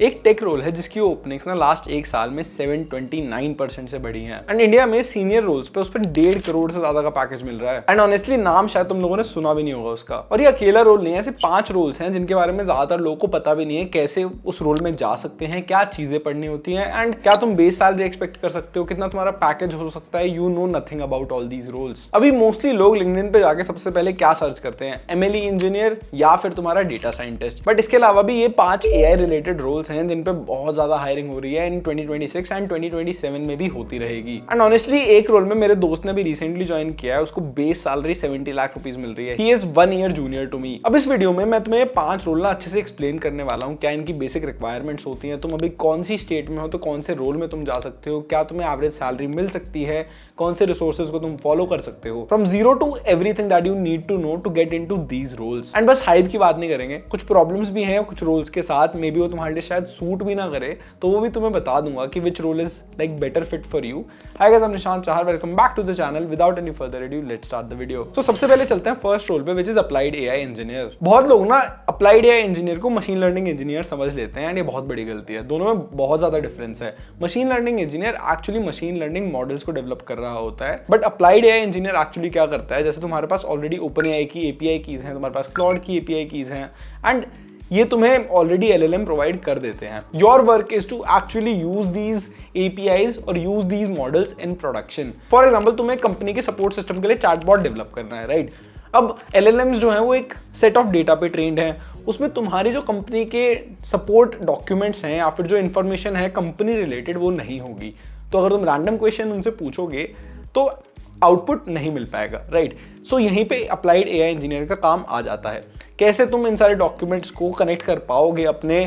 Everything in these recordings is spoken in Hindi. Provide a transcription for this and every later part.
एक टेक रोल है जिसकी ओपनिंग्स ना लास्ट एक साल में 729% से बढ़ी हैं एंड इंडिया में सीनियर रोल्स पे उस पर 1.5 करोड़ से ज्यादा का पैकेज मिल रहा है। एंड ऑनेस्टली नाम शायद तुम लोगों ने सुना भी नहीं होगा उसका। और ये अकेला रोल नहीं है, ऐसे 5 रोल्स हैं जिनके बारे में ज्यादातर लोगों को पता भी नहीं है कैसे उस रोल में जा सकते हैं, क्या चीजें पढ़नी होती हैं एंड क्या तुम बेस सैलरी एक्सपेक्ट कर सकते हो, कितना तुम्हारा पैकेज हो सकता है। You know nothing about all these roles. अभी मोस्टली लोग लिंक्डइन पे जाके सबसे पहले क्या सर्च करते हैं, MLE इंजीनियर या फिर तुम्हारा डेटा साइंटिस्ट। बट इसके अलावा भी ये 5 AI रिलेटेड रोल्स हैं जिन पे बहुत ज्यादा हायरिंग हो रही है इन 2026 एंड 2027 में भी होती रहेगी। एंड ऑनेस्टली एक रोल में मेरे दोस्त ने भी रिसेंटली ज्वाइन किया है, उसको बेस सैलरी 70 लाख रुपीस मिल रही है। He is 1 year junior to me. अब इस वीडियो में मैं तुम्हें 5 रोल ना अच्छे से एक्सप्लेन करने वाला हूँ, क्या इनकी बेसिक रिक्वायरमेंट्स होती हैं, तुम अभी कौन सी स्टेट में हो तो कौन से रोल में तुम जा सकते हो, क्या तुम्हें एवरेज सैलरी मिल सकती है, कौन से रिसोर्सेज को तुम फॉलो कर सकते हो, from zero to everything that you need to know to get into these roles. And बस हाइप की बात नहीं करेंगे, कुछ प्रॉब्लम्स भी हैं कुछ रोल्स के साथ, मे बी वो तुम्हारे लिए शायद सूट भी ना करे, तो वो भी तुम्हें बता दूंगा कि which role is like better fit for you. Hi guys, I am Nishant Chahar, welcome back to the channel. Without any further ado let's start the video. तो सबसे पहले चलते हैं फर्स्ट रोल पे, which is applied AI engineer. बहुत लोग ना अप्लाइड AI इंजीनियर को मशीन लर्निंग इंजीनियर समझ लेते हैं एंड ये बहुत बड़ी गलती है। दोनों में बहुत ज्यादा डिफरेंस है। Machine learning engineer actually machine learning models को डेवलप कर रहा होता है, but applied AI engineer actually क्या करता है, जैसे तुम्हारे पास ऑलरेडी OpenAI की API कीज हैं, तुम्हारे पास क्लाउड की API कीज हैं एंड ये तुम्हें ऑलरेडी LLM प्रोवाइड कर देते हैं। Your work is to actually use these APIs और use these models in production. For example तुम्हें कंपनी के सपोर्ट सिस्टम के लिए चैटबॉट डेवलप करना है, राइट? अब LLMs जो है वो एक सेट ऑफ डेटा पे ट्रेंड है, उसमें तुम्हारी जो कंपनी के सपोर्ट डॉक्यूमेंट्स हैं या फिर जो इन्फॉर्मेशन है कंपनी रिलेटेड वो नहीं होगी। तो अगर तुम रैंडम क्वेश्चन उनसे पूछोगे तो आउटपुट नहीं मिल पाएगा, राइट? सो यहीं पे अप्लाइड AI इंजीनियर का काम आ जाता है। कैसे तुम इन सारे डॉक्यूमेंट्स को कनेक्ट कर पाओगे अपने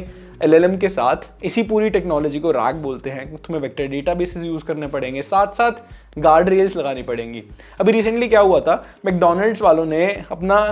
LLM के साथ, इसी पूरी टेक्नोलॉजी को RAG बोलते हैं। तुम्हें वेक्टर डेटाबेसेस यूज करने पड़ेंगे, साथ साथ गार्ड रेल्स लगानी पड़ेंगी। अभी रिसेंटली क्या हुआ था, मैकडोनल्ड्स वालों ने अपना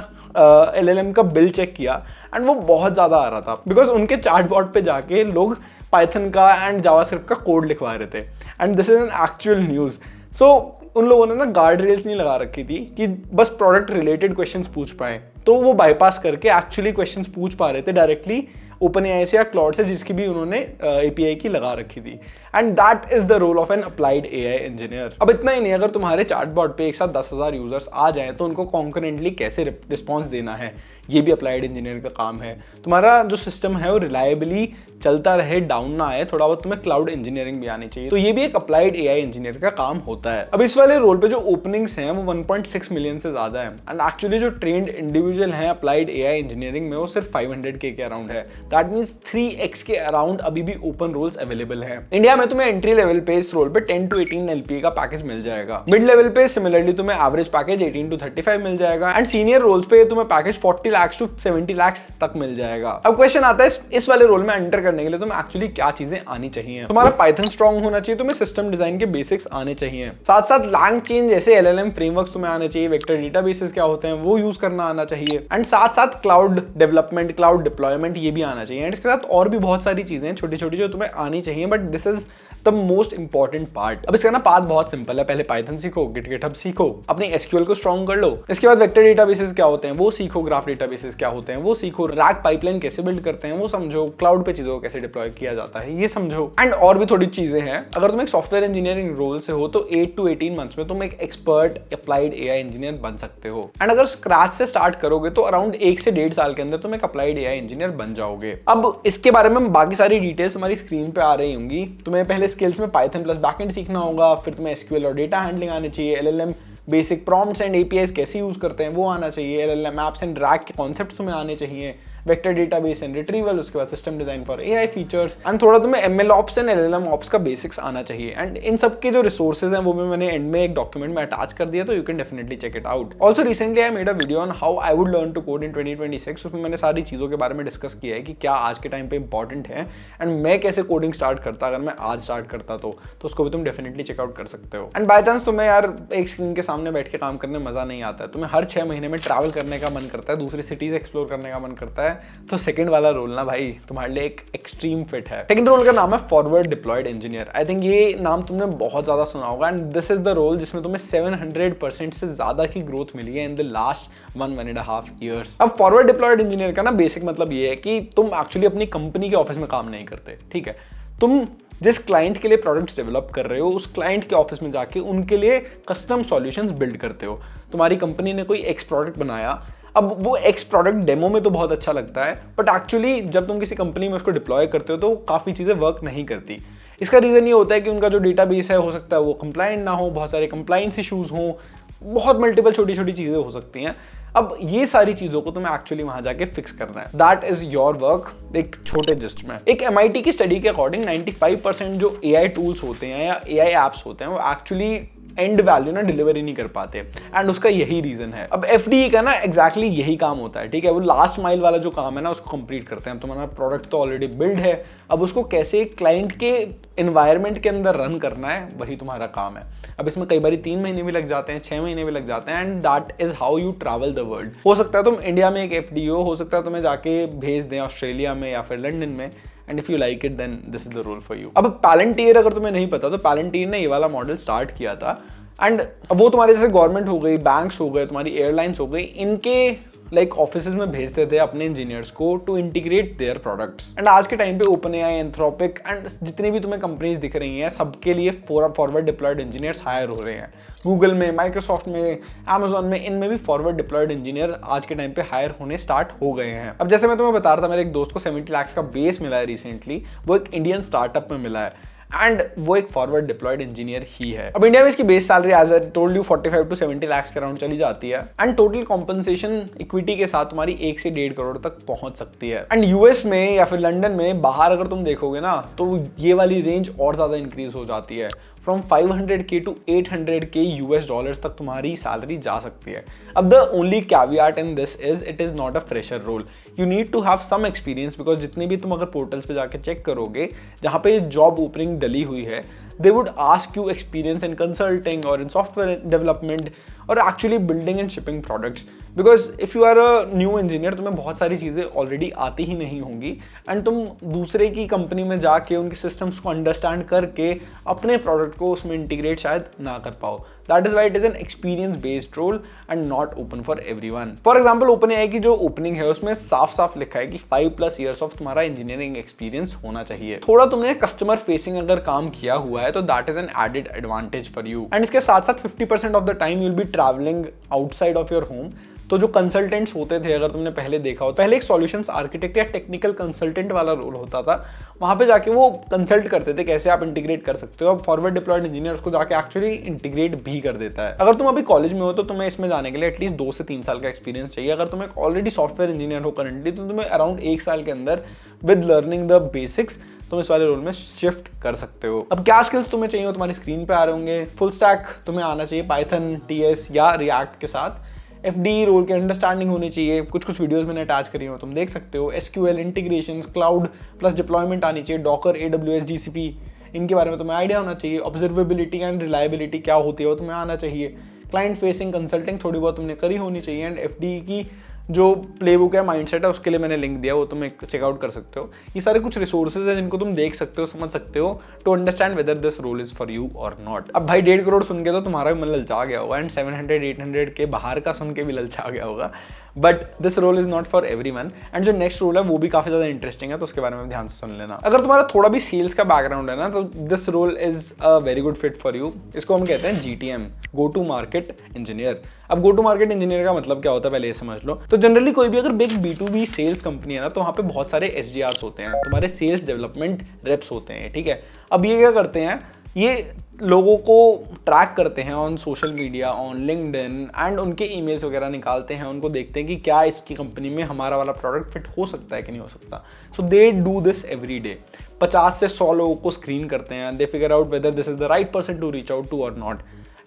LLM का बिल चेक किया एंड वो बहुत ज़्यादा आ रहा था, बिकॉज उनके चैटबॉट पे जाके लोग पाइथन का एंड जावास्क्रिप्ट का कोड लिखवा रहे थे and this is an actual news. So उन लोगों ने ना गार्ड रेल्स नहीं लगा रखी थी कि बस प्रोडक्ट रिलेटेड क्वेश्चंस पूछ पाए, तो वो बाईपास करके एक्चुअली क्वेश्चंस पूछ पा रहे थे डायरेक्टली OpenAI से या क्लाउड से, जिसकी भी उन्होंने API की लगा रखी थी। And that is the role of an applied AI engineer. अब इतना ही नहीं, अगर तुम्हारे चैटबॉट पे एक साथ 10,000 यूजर्स आ जाएं तो उनको कॉन्करेंटली कैसे रिस्पॉन्स देना है, ये भी अप्लाइड इंजीनियर का काम है। तुम्हारा जो सिस्टम है वो रिलायबली चलता रहे, डाउन ना आए, थोड़ा बहुत तुम्हें क्लाउड इंजीनियरिंग भी आनी चाहिए, तो ये भी एक अप्लाइड AI इंजीनियर का काम होता है। अब इस वाले रोल पे जो ओपनिंग्स हैं वो 1.6 मिलियन से ज्यादा है एंड एक्चुअली जो ट्रेंड इंडिविजुअल हैं अप्लाइड AI इंजीनियरिंग में वो सिर्फ 500K के अराउंड है। दैट मींस 3x के अराउंड अभी भी ओपन रोल्स अवेलेबल हैं। इंडिया में तुम्हें एंट्री लेवल पे इस रोल पे 10 to 18 LPA का पैकेज मिल जाएगा। मिड लेवल पे सिमिलरली तुम्हें एवरेज पैकेज 18 to 35 मिल जाएगा एंड सीनियर रोल्स पे तुम्हें पैकेज 40 लाख to 70 लाख तक मिल जाएगा। अब क्वेश्चन आता है इस वाले रोल में एंटर करने के लिए तुम्हें एक्चुअली क्या चीजें आनी चाहिए। तुम्हारा पाइथन स्ट्रांग होना चाहिए, तुम्हें सिस्टम डिजाइन के बेसिक्स आने चाहिए, साथ साथ LangChain जैसे LLM फ्रेमवर्क्स तुम्हें आने चाहिए, वेक्टर डेटाबेसेस क्या होते हैं वो यूज करना आना चाहिए एंड साथ साथ क्लाउड डेवलपमेंट, क्लाउड डिप्लॉयमेंट ये भी आना चाहिए एंड इसके साथ और भी बहुत सारी चीजें छोटी छोटी जो तुम्हें आनी चाहिए, but this is the most important part. अब इसका ना पाथ बहुत सिंपल है, पहले पाइथन सीखो, गिटहब सीखो, अपनी SQL को स्ट्रॉन्ग कर लो, इसके बाद वेक्टर डेटाबेसेस क्या होते हैं वो सीखो, ग्राफ डेटाबेसेस क्या होते हैं वो सीखो, RAG पाइपलाइन कैसे बिल्ड करते हैं वो समझो, क्लाउड पे चीजों को कैसे डिप्लॉय किया जाता है ये समझो एंड और भी थोड़ी चीजें हैं। अगर तुम एक सॉफ्टवेयर इंजीनियरिंग रोल से हो तो 8 to 18 मंथ्स में तुम एक एक्सपर्ट अप्लाइड AI इंजीनियर बन सकते हो एंड अगर स्क्रैच से स्टार्ट करोगे तो अराउंड 1 से 1.5 साल के अंदर तुम एक अप्लाइड AI इंजीनियर बन जाओगे। अब इसके बारे में बाकी सारी डिटेल्स तुम्हारी स्क्रीन पे आ रही होंगी। तुम्हें पहले स्किल्स में पाइथन प्लस बैकएंड सीखना होगा, फिर तुम्हें SQL और डेटा हैंडलिंग आनी चाहिए, LLM basic prompts and APIs कैसे यूज करते हैं वो आना चाहिए, LLM एप्स एंड RAG के कॉन्सेप्ट तुम्हें आने चाहिए, वेक्टर डेटाबेस एंड रिट्रीवल, उसके बाद system design for AI features and थोड़ा तुम्हें ML ops and LLM ops का बेसिक्स आना चाहिए एंड इन सब के जो रिसोर्सेज हैं वो भी मैंने एंड में एक डॉक्यूमेंट में अटैच कर दिया, तो you can definitely check it out. Also recently I made a video on how I would learn to code in 2026। उसमें मैंने सारी चीजों के बारे में डिस्कस किया है कि क्या आज के टाइम पे इंपॉर्टेंट है एंड मैं कैसे कोडिंग स्टार्ट करता अगर मैं आज स्टार्ट करता तो उसको भी तुम डेफिनेटली चेकआउट कर सकते हो। एंड बाय चांस तुम्हें यार एक स्क्रीन के सामने बैठ के काम करने मजा नहीं आता है, तुम्हें हर 6 महीने में ट्रैवल करने का मन करता है, दूसरी सिटीज एक्सप्लोर करने का मन करता है, है तो सेकंड वाला रोल ना भाई तुम्हारे लिए एक एक्सट्रीम फिट है। सेकंड रोल का नाम है forward deployed engineer. I think ये नाम तुमने बहुत ज्यादा सुना होगा and this is the role जिसमें तुम्हें 700% से ज्यादा की ग्रोथ मिली है इन द लास्ट 1.5 ईयर्स। अब फॉरवर्ड डिप्लॉयड इंजीनियर का ना बेसिक मतलब ये है कि तुम एक्चुअली अपनी कंपनी के ऑफिस में काम नहीं करते, ठीक है। तुम जिस क्लाइंट के लिए प्रोडक्ट्स डेवलप कर रहे हो उस क्लाइंट के ऑफिस में जाके उनके लिए कस्टम सॉल्यूशंस बिल्ड करते हो। तुम्हारी कंपनी ने कोई एक्स प्रोडक्ट बनाया, अब वो एक्स प्रोडक्ट डेमो में तो बहुत अच्छा लगता है बट एक्चुअली जब तुम किसी कंपनी में उसको डिप्लॉय करते हो तो काफ़ी चीज़ें वर्क नहीं करती। इसका रीज़न ये होता है कि उनका जो डेटाबेस है हो सकता है वो कंप्लायंट ना हो, बहुत सारे कंप्लायंस इशूज़ हों, बहुत मल्टीपल छोटी छोटी चीज़ें हो सकती हैं। अब ये सारी चीज़ों को तुम्हें एक्चुअली वहाँ जाके फिक्स करना है। That is your work. एक छोटे जिस्ट में एक MIT की स्टडी के अकॉर्डिंग 95% जो AI टूल्स होते हैं या AI एप्स होते हैं वो एक्चुअली एंड वैल्यू ना डिलीवर ही नहीं कर पाते एंड उसका यही रीजन है। अब FDE का ना एग्जैक्टली यही काम होता है, ठीक है। वो लास्ट माइल वाला जो काम है ना उसको कंप्लीट करते हैं। तुम्हारा प्रोडक्ट तो ऑलरेडी बिल्ड है, अब उसको कैसे क्लाइंट के एनवायरनमेंट के अंदर रन करना है वही तुम्हारा काम है। अब इसमें कई बार 3 महीने भी लग जाते हैं, 6 महीने भी लग जाते हैं and that is how you travel the world. हो सकता है तुम इंडिया में एक FDO हो सकता है तुम्हें जाके भेज दें ऑस्ट्रेलिया में या फिर लंदन में and if you like it then this is the role for you. अब पैलेंटियर अगर तुम्हें नहीं पता तो पैलेंटियर ने ये वाला मॉडल स्टार्ट किया था एंड वो तुम्हारे जैसे गवर्नमेंट हो गई, बैंक्स हो गए, तुम्हारी एयरलाइंस हो गई, इनके लाइक ऑफिसेज में भेजते थे अपने इंजीनियर्स को to integrate their products. And आज के टाइम पे OpenAI, एंथ्रोपिक एंड जितनी भी तुम्हें कंपनीज दिख रही हैं सबके लिए फॉरवर्ड डिप्लॉयड इंजीनियर्स हायर हो रहे हैं। गूगल में, माइक्रोसॉफ्ट में, Amazon में, इनमें भी फॉरवर्ड डिप्लॉयड इंजीनियर आज के टाइम पे हायर होने स्टार्ट हो गए हैं। अब जैसे मैं तुम्हें बता रहा था मेरे एक दोस्त को 70 लाख का बेस मिला है रिसेंटली, वो एक इंडियन स्टार्टअप में मिला है एंड वो एक फॉरवर्ड डिप्लॉयड इंजीनियर ही है। अब इंडिया में इसकी base salary as I told you 45 to 70 lakh के अराउंड चली जाती है एंड टोटल कॉम्पनसेशन इक्विटी के साथ तुम्हारी 1 से 1.5 करोड़ तक पहुंच सकती है। एंड US में या फिर लंदन में बाहर अगर तुम देखोगे ना तो ये वाली रेंज और ज्यादा इंक्रीज हो जाती है। From 500K to 800K US dollars तक तुम्हारी सैलरी जा सकती है। अब the only caveat in this is it is not a fresher role, you need to have some experience because जितने भी तुम अगर पोर्टल्स पे जाके चेक करोगे जहाँ पे जॉब ओपनिंग डली हुई है they would ask you experience in consulting or in software development or actually building and shipping products because if you are a new engineer तुम्हें बहुत सारी चीज़ें ऑलरेडी आती ही नहीं होंगी एंड तुम दूसरे की कंपनी में जाके उनके सिस्टम्स को अंडरस्टैंड करके अपने प्रोडक्ट को उसमें इंटीग्रेट शायद ना कर पाओ। That is why it is an experience based role and not open for everyone. For example OpenAI की जो ओपनिंग है उसमें साफ साफ लिखा है कि 5+ years ऑफ तुम्हारा इंजीनियरिंग एक्सपीरियंस होना चाहिए। थोड़ा तुमने कस्टमर फेसिंग अगर काम किया हुआ है तो that is an added advantage for you and इसके साथ साथ 50% of the time you will be travelling outside of your home. तो जो कंसल्टेंट्स होते थे अगर तुमने पहले देखा हो, पहले एक सॉल्यूशंस आर्किटेक्ट या टेक्निकल कंसल्टेंट वाला रोल होता था, वहां पे जाके वो कंसल्ट करते थे कैसे आप इंटीग्रेट कर सकते हो। अब फॉरवर्ड डिप्लॉयड इंजीनियर्स को जाके एक्चुअली इंटीग्रेट भी कर देता है। अगर तुम अभी कॉलेज में हो तो तुम्हें इसमें जाने के लिए एटलीस्ट 2 से 3 साल का एक्सपीरियंस चाहिए। अगर तुम एक ऑलरेडी सॉफ्टवेयर इंजीनियर हो करंटली तो तुम्हें अराउंड 1 साल के अंदर विद लर्निंग द बेसिक्स तुम इस वाले रोल में शिफ्ट कर सकते हो। अब क्या स्किल्स तुम्हें चाहिए वो तुम्हारी स्क्रीन पे आ रहे होंगे। फुल स्टैक तुम्हें आना चाहिए पाइथन, TS या रिएक्ट के साथ। FDE रोल की अंडरस्टैंडिंग होनी चाहिए। कुछ वीडियोस मैंने अटैच करी हो तुम देख सकते हो। SQL integrations, cloud plus deployment आनी चाहिए। डॉकर, AWS, GCP इनके बारे में तुम्हें आइडिया होना चाहिए। ऑब्जर्वेबिलिटी एंड रिलायबिलिटी क्या होती है वो तुम्हें आना चाहिए। क्लाइंट फेसिंग कंसल्टिंग थोड़ी बहुत तुमने करी होनी चाहिए एंड FDE की जो प्लेबुक है, माइंडसेट है, उसके लिए मैंने लिंक दिया, वो तुम एक चेकआउट कर सकते हो। ये सारे कुछ रिसोर्सेज हैं जिनको तुम देख सकते हो, समझ सकते हो to understand whether this role is for you और नॉट। अब भाई 1.5 करोड़ सुन के तो तुम्हारा भी मन ललचा गया होगा एंड 700-800 के बाहर का सुन के भी ललचा गया होगा, but this role is not for everyone. And जो नेक्स्ट रोल है वो भी काफी ज्यादा इंटरेस्टिंग है, तो उसके बारे में ध्यान से सुन लेना। अगर तुम्हारा थोड़ा भी सेल्स का बैकग्राउंड है ना तो this role is a very good fit for you. इसको हम कहते हैं GTM, go to market engineer. अब गो टू मार्केट इंजीनियर का मतलब क्या होता है पहले ये समझ लो। तो जनरली कोई भी अगर बिग B2B सेल्स कंपनी है ना तो वहाँ पे बहुत सारे SDRs होते हैं, तुम्हारे सेल्स डेवलपमेंट रेप्स होते हैं, ठीक है। अब ये क्या करते हैं, ये लोगों को ट्रैक करते हैं on social media, on LinkedIn and उनके ईमेल्स वगैरह निकालते हैं, उनको देखते हैं कि क्या इसकी कंपनी में हमारा वाला प्रोडक्ट फिट हो सकता है कि नहीं हो सकता। So they do this every day. 50 से 100 लोगों को स्क्रीन करते हैं, they figure out whether this is the right person to reach out to और नॉट।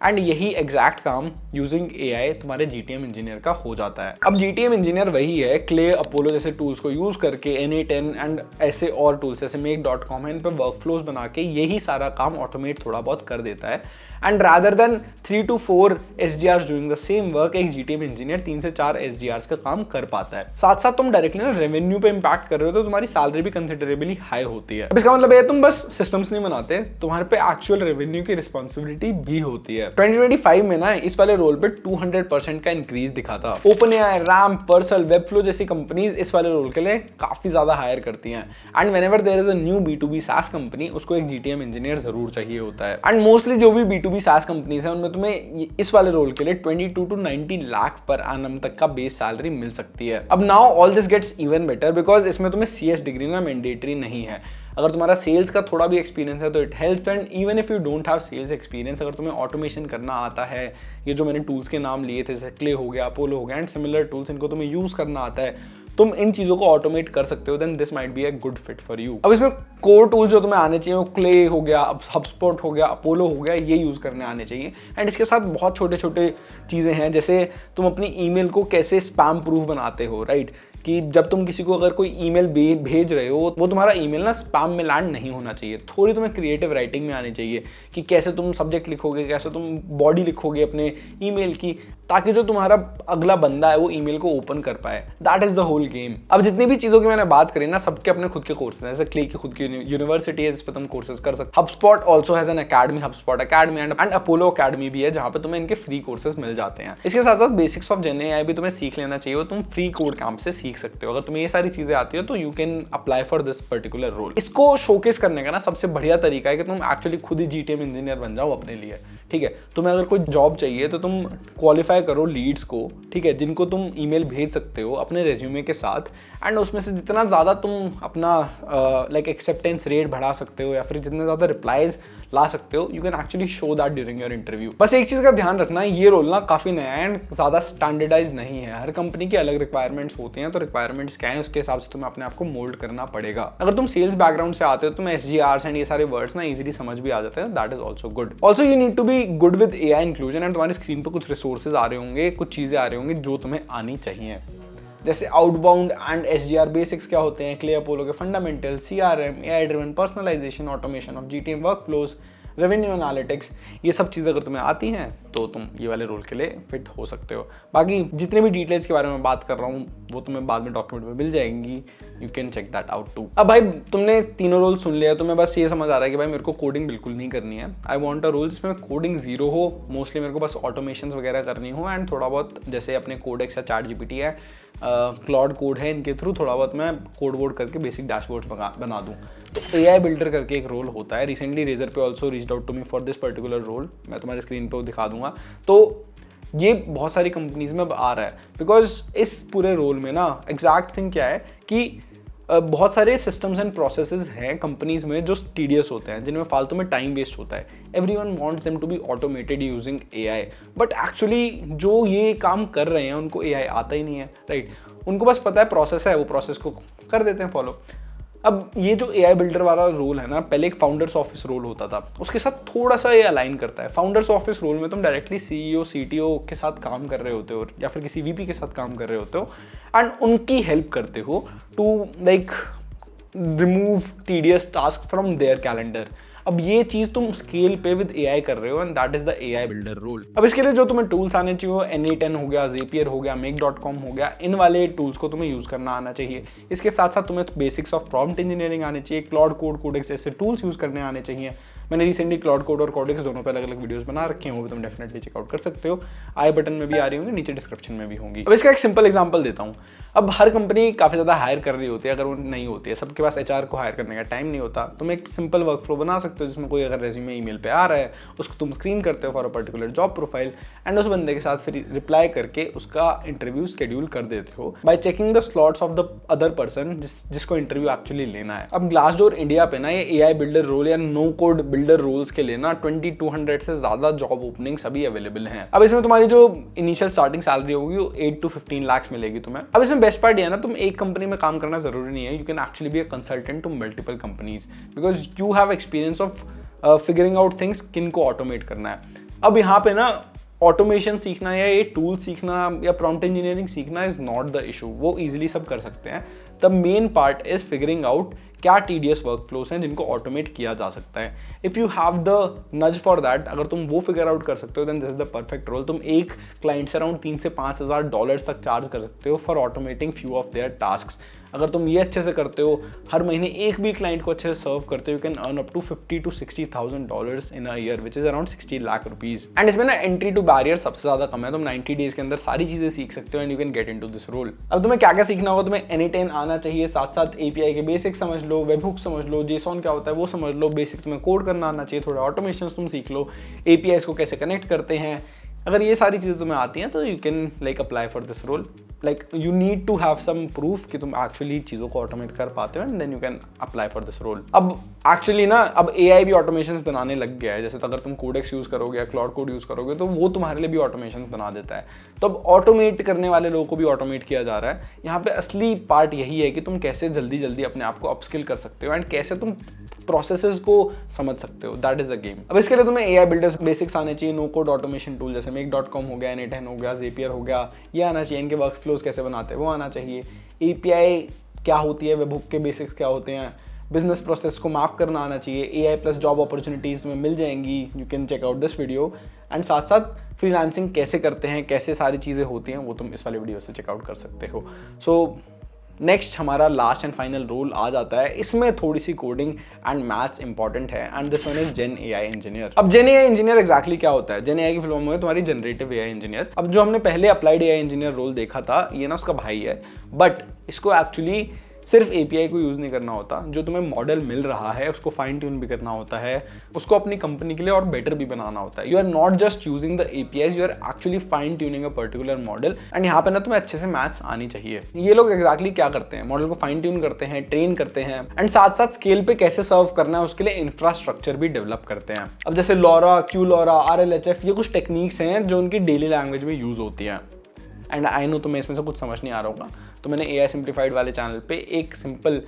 एंड यही एग्जैक्ट काम यूजिंग AI तुम्हारे GTM इंजीनियर का हो जाता है। अब GTM इंजीनियर वही है, क्ले, अपोलो जैसे टूल्स को यूज करके N8N एंड ऐसे और टूल्स जैसे make.com है, इन पे वर्कफ्लोज बना के यही सारा काम ऑटोमेट थोड़ा बहुत कर देता है। And rather than 3 to 4 SDRs doing the same work, एक GTM इंजीनियर 3 से 4 SDRs का काम कर पाता है। साथ साथ तुम डायरेक्टली ना रेवेन्यू पे इंपैक्ट कर रहे हो तो तुम्हारी सैलरी भी कंसिडरेबली हाई होती है। अब इसका मतलब है तुम बस सिस्टम्स नहीं बनाते, तुम्हारे पे एक्चुअल रेवेन्यू की रिस्पॉन्सिबिलिटी भी होती है। 2025 में ना इस वाले रोल पे 200% का इंक्रीज दिखा था। OpenAI, रैम्प, वर्सल, वेबफ्लो जैसी कंपनीज इस वाले रोल के लिए काफी ज्यादा हायर करती हैं। And whenever there is a new B2B SaaS company, उसको एक GTM इंजीनियर जरूर चाहिए होता है। एंड मोस्टली जो भी B2B SaaS कंपनीज हैं उनमें तुम्हें इस वाले रोल के लिए 22 to 90 लाख पर एनम तक का बेस सैलरी मिल सकती है। अब now all this gets even better because इसमें तुम्हें CS डिग्री ना मैंडेटरी नहीं है। अगर तुम्हारा सेल्स का थोड़ा भी एक्सपीरियंस है तो it help, and even if you don't have sales experience, अगर तुम्हें ऑटोमेशन करना आता है, ये जो मैंने टूल्स के नाम लिए थे जैसे क्ले हो गया, अपोलो हो गया एंड सिमिलर टूल्स, इनको तुम्हें यूज करना आता है, तुम इन चीजों को ऑटोमेट कर सकते हो, then this might be a good fit for you. अब इसमें कोर टूल्स जो तुम्हें आने चाहिए वो क्ले हो गया, हबस्पॉट हो गया, अपोलो हो गया, ये यूज करने आने चाहिए। एंड इसके साथ बहुत छोटे छोटे चीजें हैं, जैसे तुम अपनी ईमेल को कैसे स्पैम प्रूफ बनाते हो, राइट, कि जब तुम किसी को अगर कोई ईमेल भेज रहे हो वो तुम्हारा ईमेल ना स्पैम में लैंड नहीं होना चाहिए। थोड़ी तुम्हें क्रिएटिव राइटिंग में आनी चाहिए कि कैसे तुम सब्जेक्ट लिखोगे, कैसे तुम बॉडी लिखोगे अपने ईमेल की, ताकि जो तुम्हारा अगला बंदा है वो ईमेल को ओपन कर पाए। That is the whole game. अब जितनी भी चीजों की मैंने बात करी ना, सबके अपने खुद के कोर्सेज हैं। जैसे क्ले की खुद की यूनिवर्सिटी है जिस पे तुम कोर्सेज कर सकते हो। HubSpot also has an academy, HubSpot academy and Apollo academy भी है जहाँ पे तुम्हें इनके फ्री कोर्सेज मिल जाते हैं। इसके साथ साथ बेसिक्स ऑफ GenAI भी तुम्हें सीख लेना चाहिए, वो तुम फ्री कोड कैंप से सीख सकते हो। अगर तुम्हें ये सारी चीजें आती हो तो you can apply for this particular role. इसको शोकेस करने का ना सबसे बढ़िया तरीका है कि तुम एक्चुअली खुद ही GTM इंजीनियर बन जाओ अपने लिए। ठीक है, तुम्हें अगर कोई जॉब चाहिए तो तुम क्वालिफाई करो लीड्स को, ठीक है, जिनको तुम ईमेल भेज सकते हो अपने रेज्यूमे के साथ, एंड उसमें से जितना ज़्यादा तुम अपना लाइक एक्सेप्टेंस रेट बढ़ा सकते हो या फिर जितने ज़्यादा रिप्लाईज ला सकते हो, you can actually show that during your interview. बस एक चीज़ का ध्यान रखना है, ये रोल ना काफ़ी नया है एंड ज़्यादा स्टैंडर्डाइज नहीं है। हर कंपनी की अलग रिक्वायरमेंट्स होती हैं, तो रिक्वायरमेंट्स क्या है उसके हिसाब से तुम्हें अपने आप को मोल्ड करना पड़ेगा। अगर तुम सेल्स बैकग्राउंड से आते हो तो तुम्हें SGRs एंड ये सारे वर्ड्स ना इजीली समझ भी आ जाते हैं, that is also good. Also you need to be good with AI inclusion, and तुम्हारी स्क्रीन पर कुछ रिसोर्सेज आ रहे होंगे, कुछ चीज़ें आ रही होंगी जो तुम्हें आनी चाहिए, जैसे आउटबाउंड एंड SDR बेसिक्स क्या होते हैं, क्ले अपोलो के fundamental, CRM, AI driven personalization, automation of GTM workflows, revenue analytics, ये सब चीज़ें अगर तुम्हें आती हैं तो तुम ये वाले रोल के लिए फिट हो सकते हो। बाकी जितने भी डिटेल्स के बारे में बात कर रहा हूँ वो तुम्हें बाद में डॉक्यूमेंट में मिल जाएंगी, you can check that out too. अब भाई तुमने तीनों रोल सुन लिया, तुम्हें बस ये समझ आ रहा है कि भाई मेरे को कोडिंग बिल्कुल नहीं करनी है। आई वॉन्ट अ रोल जिसमें कोडिंग जीरो हो, मोस्टली मेरे को बस ऑटोमेशन वगैरह करनी हो, एंड थोड़ा बहुत जैसे अपने कोडेक्स या ChatGPT है, क्लाउड कोड है, इनके थ्रू थोड़ा बहुत मैं कोड वोड करके बेसिक डैशबोर्ड्स बना दूँ। तो AI बिल्डर करके एक रोल होता है। Recently Razorpay also reached out to me for this particular role, मैं तुम्हारे स्क्रीन पे दिखा दूंगा। तो ये बहुत सारी कंपनीज में आ रहा है बिकॉज इस पूरे रोल में ना एग्जैक्ट थिंग क्या है कि बहुत सारे सिस्टम्स एंड प्रोसेसेस हैं कंपनीज में जो टीडियस होते हैं, जिनमें फालतू में टाइम वेस्ट होता है। Everyone wants them to be automated using AI, but actually जो ये काम कर रहे हैं उनको AI आता ही नहीं है, राइट। उनको बस पता है प्रोसेस है, वो प्रोसेस को कर देते हैं फॉलो। अब ये जो AI बिल्डर वाला रोल है ना, पहले एक फाउंडर्स ऑफिस रोल होता था, उसके साथ थोड़ा सा ये अलाइन करता है। फाउंडर्स ऑफिस रोल में तुम डायरेक्टली CEO CTO के साथ काम कर रहे होते हो या फिर किसी VP के साथ काम कर रहे होते हो, एंड उनकी हेल्प करते हो to like remove tedious task from their calendar. अब ये चीज तुम स्केल पे विद AI कर रहे हो, and that is the AI builder role. अब इसके लिए जो तुम्हें टूल्स आने चाहिए, N8N हो गया, Zapier हो गया, make.com हो गया, इन वाले टूल्स को तुम्हें यूज करना आना चाहिए। इसके साथ साथ तुम्हें बेसिक्स ऑफ प्रॉम्प्ट इंजीनियरिंग आने चाहिए, क्लाउड कोड, कोडेक्स जैसे टूल्स यूज करने आने चाहिए। मैंने रिसेंटली क्लाउड कोड और कोडेक्स दोनों पे अलग अलग वीडियोस बना रखे हैं, वो भी तुम डेफिनेटली चेकआउट कर सकते हो। आई बटन में भी आ रही होंगी, नीचे डिस्क्रिप्शन में भी होंगी। अब इसका एक सिंपल एग्जांपल देता हूँ। अब हर कंपनी काफ़ी ज़्यादा हायर कर रही होती है, अगर वो नहीं होती है, सबके पास HR को हायर करने का टाइम नहीं होता। तुम एक सिंपल वर्क फ्लो बना सकते हो जिसमें कोई अगर रेज्यूमे ईमेल पे आ रहा है, उसको तुम स्क्रीन करते हो for a particular job profile, and उस बंदे के साथ फिर रिप्लाई करके उसका इंटरव्यू शेड्यूल कर देते हो bye checking the slots of the other person जिसको इंटरव्यू एक्चुअली लेना है। अब ग्लासडोर इंडिया पे ना ये AI बिल्डर रोल या नो कोड बिल्डर रोल्स के लिए ना 2200 से ज़्यादा जॉब ओपनिंग्स अभी अवेलेबल हैं। अब इसमें तुम्हारी जो इनिशियल स्टार्टिंग सैलरी होगी वो 8 to 15 लाख मिलेगी तुम्हें। अब इसमें बेस्ट पार्ट ये है ना, तुम एक कंपनी में काम करना जरूरी नहीं है, you can actually be a consultant to multiple companies because you have experience of figuring out things, किन को ऑटोमेट करना है। अब यहाँ पे ना ऑटोमेशन सीखना या ये टूल सीखना या प्रॉम्प्ट इंजीनियरिंग सीखना इज नॉट द इशू, वो इजीली सब कर सकते हैं। The main part is figuring out क्या टीडियस वर्क फ्लोस हैं जिनको ऑटोमेट किया जा सकता है। If you have the nudge for that, अगर तुम वो फिगर आउट कर सकते हो then this is the perfect role. तुम एक क्लाइंट से अराउंड 3 से 5 हज़ार डॉलर्स तक चार्ज कर सकते हो for automating few of their task. अगर तुम ये अच्छे से करते हो, हर महीने एक भी क्लाइंट को अच्छे से सर्व करते हो, you can earn up to $50,000 to $60,000 in a year, which is around 60 lakh rupees. And इसमें ना एंट्री टू बैरियर सबसे ज्यादा कम है, तुम 90 डेज के अंदर सारी चीजें सीख सकते हो and you can get into this role. अब तुम्हें क्या क्या सीखना होगा, तुम्हें N8N आना चाहिए, साथ साथ API के बेसिक समझ लो, वेब हुक समझ लो, JSON क्या होता है वो समझ लो, बेसिक तुम्हें कोड करना आना चाहिए, थोड़ा ऑटोमेशन तुम सीख लो, APIs को कैसे कनेक्ट करते हैं। अगर ये सारी चीज़ें तुम्हें आती हैं तो you can like apply for this role. Like you need to have some proof कि तुम एक्चुअली चीज़ों को ऑटोमेट कर पाते हो and then you can apply for this role. अब एक्चुअली ना अब AI भी ऑटोमेशन बनाने लग गया है। जैसे तो अगर तुम कोडेक्स यूज़ करोगे या क्लाउड कोड यूज़ करोगे तो वो तुम्हारे लिए भी ऑटोमेशन बना देता है। तो अब ऑटोमेट करने वाले लोगों को भी ऑटोमेट किया जा रहा है। यहाँ पे असली पार्ट यही है कि तुम कैसे जल्दी जल्दी अपने आप को अपस्किल कर सकते हो एंड कैसे तुम प्रोसेसेस को समझ सकते हो। That is the game. अब इसके लिए तुम्हें AI बिल्डर्स बेसिक्स आने चाहिए, नो कोड ऑटोमेशन टूल जैसे make.com हो गया, N8N हो गया, Zapier हो गया, ये आना चाहिए। इनके वर्क फ्लोज कैसे बनाते हैं वो आना चाहिए। API क्या होती है, वेब हुक के बेसिक्स क्या होते हैं, बिजनेस प्रोसेस को मैप करना आना चाहिए। AI प्लस जॉब अपॉर्चुनिटीज़ तुम्हें मिल जाएंगी, you can check out this video. And साथ साथ फ्रीलांसिंग कैसे करते हैं, कैसे सारी चीज़ें होती हैं वो तुम इस वाले वीडियो से चेकआउट कर सकते हो। सो नेक्स्ट हमारा लास्ट एंड फाइनल रोल आ जाता है। इसमें थोड़ी सी कोडिंग एंड मैथ्स इंपॉर्टेंट है and this one is gen AI engineer. अब जेन AI इंजीनियर एक्जैक्टली क्या होता है? जेन AI की फुल फॉर्म है तुम्हारी जनरेटिव AI इंजीनियर। अब जो हमने पहले अप्लाइड AI इंजीनियर रोल देखा था, ये ना उसका भाई है, बट इसको एक्चुअली सिर्फ API को यूज़ नहीं करना होता। जो तुम्हें मॉडल मिल रहा है उसको फाइन ट्यून भी करना होता है, उसको अपनी कंपनी के लिए और बेटर भी बनाना होता है। You are not just using the APIs, you are actually fine tuning a particular model. And यहाँ पे ना तुम्हें अच्छे से मैथ्स आनी चाहिए। ये लोग एक्जैक्टली क्या करते हैं? मॉडल को फाइन ट्यून करते हैं, ट्रेन करते हैं एंड साथ साथ स्केल पे कैसे सर्व करना है उसके लिए इंफ्रास्ट्रक्चर भी डेवलप करते हैं। अब जैसे LoRa, QLoRa, RLHF, ये कुछ टेक्निक्स हैं जो उनकी डेली लैंग्वेज में यूज़ होती हैं। एंड आई नो तुम्हें इसमें से कुछ समझ नहीं आ रहा होगा, तो मैंने AI सिंप्लीफाइड वाले चैनल पे एक सिंपल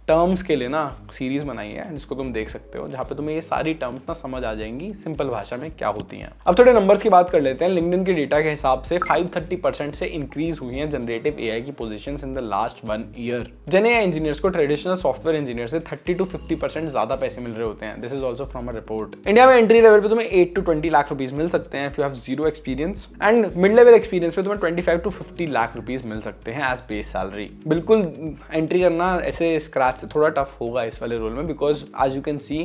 टर्म्स के लिए ना सीरीज बनाई है जिसको तुम देख सकते हो, जहाँ पे तुम्हें ये सारी टर्म्स ना समझ आ जाएंगी सिंपल भाषा में क्या होती हैं। अब थोड़े नंबर्स की बात कर लेते हैं। लिंक्डइन के डेटा के हिसाब से 530% से इंक्रीज हुई हैं जनरेटिव AI की positions in the last 1 year. Gen AI engineers को ट्रेडिशनल सॉफ्टवेयर इंजीनियर से 30 to 50% ज्यादा पैसे मिल रहे होते हैं। This is also from a report. India में एंट्री लेवल पे तुम्हें 8 to 20 लाख रुपीज मिल सकते हैं if you have 0 experience, and mid level experience पे तुम्हें 25 to 50 लाख रुपीज मिल सकते हैं एज बेस सैलरी। बिल्कुल एंट्री करना ऐसे स्क्रैच से थोड़ा टफ होगा इस वाले रोल में, बिकॉज आज यू कैन सी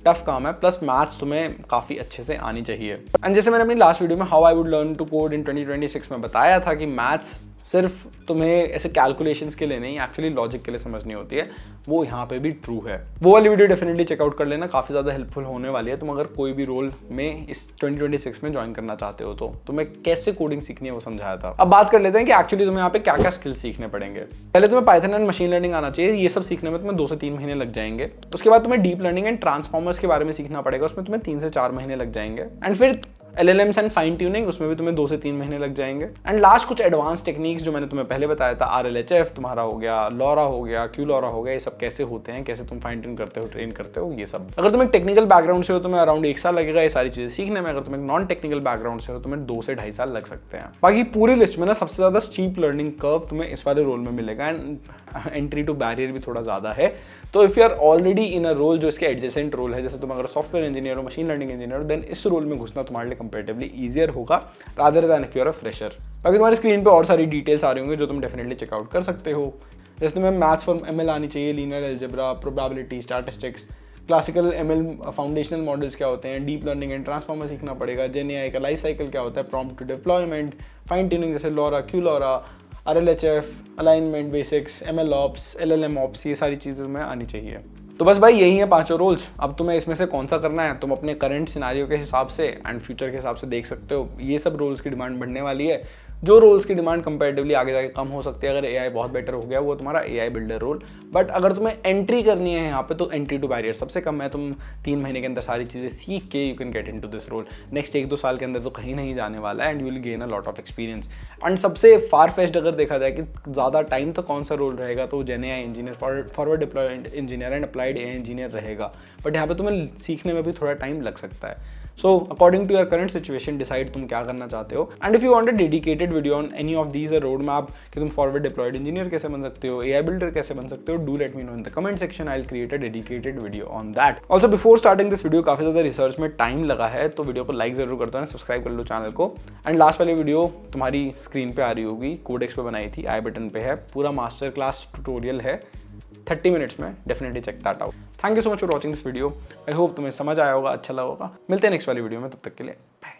टफ काम है, प्लस मैथ्स तुम्हें काफ़ी अच्छे से आनी चाहिए। एंड जैसे मैंने अपनी लास्ट वीडियो में how I would learn to code in 2026 में बताया था कि मैथ्स सिर्फ तुम्हें ऐसे कैलकुलेशंस के लिए नहीं, एक्चुअली लॉजिक के लिए समझनी होती है, वो यहाँ पे भी ट्रू है। वो वाली वीडियो डेफिनेटली चेकआउट कर लेना, काफ़ी ज़्यादा हेल्पफुल होने वाली है। तुम अगर कोई भी रोल में इस 2026 में ज्वाइन करना चाहते हो तो तुम्हें कैसे कोडिंग सीखनी है वो समझाया था। अब बात कर लेते हैं कि एक्चुअली तुम्हें यहाँ पे क्या क्या स्किल्स सीखने पड़ेंगे। पहले तुम्हें पाइथन एंड मशीन लर्निंग आना चाहिए। ये सब सीखने में तुम्हें 2 से 3 महीने लग जाएंगे। उसके बाद तुम्हें डीप लर्निंग एंड ट्रांसफॉर्मर्स के बारे में सीखना पड़ेगा, उसमें तुम्हें 3 से 4 महीने लग जाएंगे। एंड फिर LLMs एंड फाइन ट्यूनिंग, उसमें भी तुम्हें 2 से 3 महीने लग जाएंगे। एंड लास्ट कुछ एडवांस टेक्निक्स जो मैंने तुम्हें पहले बताया था, RLHF तुम्हारा हो गया, LoRa हो गया, QLoRa हो गया, ये सब कैसे होते हैं, कैसे तुम फाइन ट्यून करते हो, ट्रेन करते हो, ये सब। अगर तुम एक टेक्निकल बैकग्राउंड से हो तुम्हें अराउंड 1 साल लगेगा ये सारी चीजें सीखने में। अगर तुम एक नॉन टेक्निकल बैकग्राउंड से हो तुम्हें 2 से 2.5 साल लग सकते हैं। बाकी पूरी लिस्ट में ना सबसे ज्यादा स्टीप लर्निंग कर्व तुम्हें इस वाले रोल में मिलेगा एंड एंट्री टू बैरियर भी थोड़ा ज्यादा है। तो if you are already in a role जो इसके एडजेसेंट रोल है, जैसे तुम अगर सॉफ्टवेयर इंजीनियर हो, मशीन लर्निंग इंजीनियर हो, देन इस रोल में घुसना तुम्हारे लिए कंपैरेटिवली ईजियर होगा rather than if you are a fresher. बाकी तुम्हारी स्क्रीन पे और सारी डिटेल्स आ रही होंगी जो तुम डेफिनेटली चेकआउट कर सकते हो। जैसे तुम्हें मैथ्स फॉर ML आनी चाहिए, linear algebra, probability, statistics, classical ML foundational models क्या होते हैं, डीप लर्निंग एंड ट्रांसफॉर्मर सीखना पड़ेगा, जेन AI का लाइफ साइकिल क्या होता है, prompt to deployment, fine tuning जैसे LoRa, QLoRa, RLHF, alignment basics, ML Ops, LLM Ops, ये सारी चीज़ें तुम्हें आनी चाहिए। तो बस भाई यही है 5 रोल्स। अब तुम्हें इसमें से कौन सा करना है तुम अपने करंट सिनारियो के हिसाब से एंड फ्यूचर के हिसाब से देख सकते हो। ये सब रोल्स की डिमांड बढ़ने वाली है। जो रोल्स की डिमांड कंपैरेटिवली आगे जाके कम हो सकती है अगर AI बहुत बेटर हो गया, वो तुम्हारा AI बिल्डर रोल। बट अगर तुम्हें एंट्री करनी है यहाँ पे तो एंट्री टू बैरियर सबसे कम है। तुम 3 महीने के अंदर सारी चीज़ें सीख के you can get into this role. Next 1-2 साल के अंदर तो कहीं नहीं जाने वाला है and you will gain a lot of experience. And सबसे फार फेस्ट अगर देखा जाए कि ज़्यादा टाइम तक कौन सा रोल रहेगा तो gen AI engineer, forward deployed engineer and applied AI engineer रहेगा। बट यहाँ पे तुम्हें सीखने में भी थोड़ा टाइम लग सकता है। So according to your current situation decide तुम क्या करना चाहते हो। And if you want a dedicated video on any of these road map कि तुम फॉरवर्ड डिप्लॉयड इंजीनियर कैसे बन सकते हो, AI बिल्डर कैसे बन सकते हो, do let me know in the comment section. I will create a dedicated video on that. Also before starting this video काफी ज्यादा रिसर्च में टाइम लगा है, तो वीडियो को लाइक जरूर कर दो, सब्सक्राइब कर लो चैनल को। एंड लास्ट वाली वीडियो तुम्हारी स्क्रीन पे आ रही होगी, कोडेक्स पे बनाई थी, आई बटन पे है, पूरा मास्टर क्लास ट्यूटोरियल है 30 मिनट्स में, definitely check that out. Thank you so much for watching this video. I hope तुम्हें समझ आया होगा, अच्छा लगा होगा। मिलते हैं नेक्स्ट वाली वीडियो में, तब तक के लिए